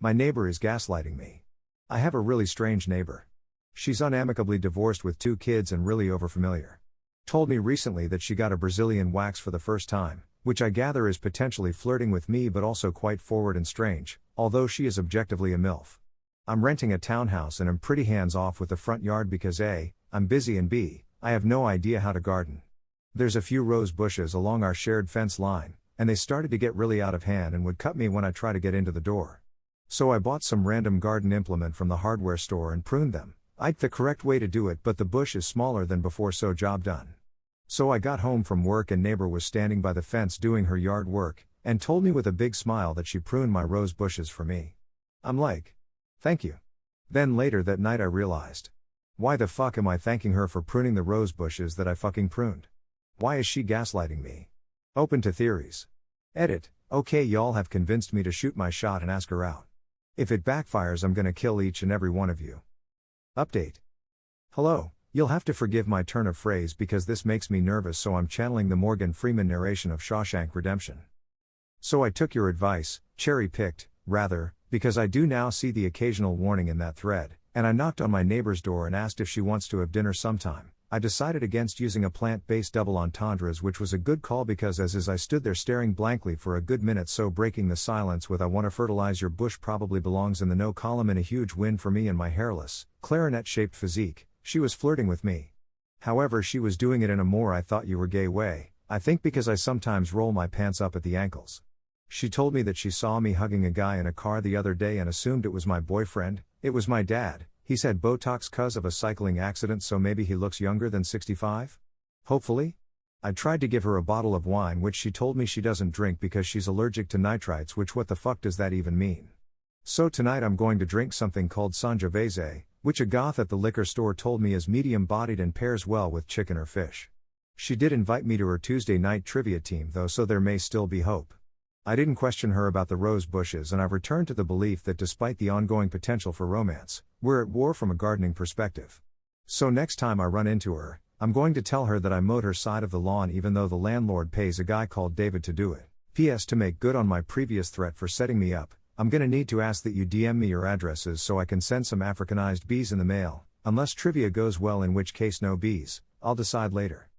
My neighbor is gaslighting me. I have a really strange neighbor. She's unamicably divorced with 2 kids and really overfamiliar. Told me recently that she got a Brazilian wax for the first time, which I gather is potentially flirting with me but also quite forward and strange, although she is objectively a MILF. I'm renting a townhouse and am pretty hands-off with the front yard because A, I'm busy and B, I have no idea how to garden. There's a few rose bushes along our shared fence line, and they started to get really out of hand and would cut me when I try to get into the door. So I bought some random garden implement from the hardware store and pruned them. I'd the correct way to do it, but the bush is smaller than before, so job done. So I got home from work and neighbor was standing by the fence doing her yard work, and told me with a big smile that she pruned my rose bushes for me. I'm like, thank you. Then later that night I realized, why the fuck am I thanking her for pruning the rose bushes that I fucking pruned? Why is she gaslighting me? Open to theories. Edit. Okay, y'all have convinced me to shoot my shot and ask her out. If it backfires, I'm gonna kill each and every one of you. Update. Hello, you'll have to forgive my turn of phrase because this makes me nervous, so I'm channeling the Morgan Freeman narration of Shawshank Redemption. So I took your advice, cherry-picked, rather, because I do now see the occasional warning in that thread, and I knocked on my neighbor's door and asked if she wants to have dinner sometime. I decided against using a plant-based double entendres, which was a good call because as I stood there staring blankly for a good minute, so breaking the silence with "I want to fertilize your bush" probably belongs in the no column, in a huge win for me and my hairless, clarinet-shaped physique. She was flirting with me. However, she was doing it in a more "I thought you were gay" way, I think because I sometimes roll my pants up at the ankles. She told me that she saw me hugging a guy in a car the other day and assumed it was my boyfriend. It was my dad. He's had Botox 'cause of a cycling accident, so maybe he looks younger than 65? Hopefully? I tried to give her a bottle of wine, which she told me she doesn't drink because she's allergic to nitrites, which what the fuck does that even mean? So tonight I'm going to drink something called Sangiovese, which a goth at the liquor store told me is medium-bodied and pairs well with chicken or fish. She did invite me to her Tuesday night trivia team though, so there may still be hope. I didn't question her about the rose bushes, and I've returned to the belief that despite the ongoing potential for romance, we're at war from a gardening perspective. So next time I run into her, I'm going to tell her that I mowed her side of the lawn even though the landlord pays a guy called David to do it. P.S. To make good on my previous threat for setting me up, I'm gonna need to ask that you DM me your addresses so I can send some Africanized bees in the mail, unless trivia goes well, in which case no bees. I'll decide later.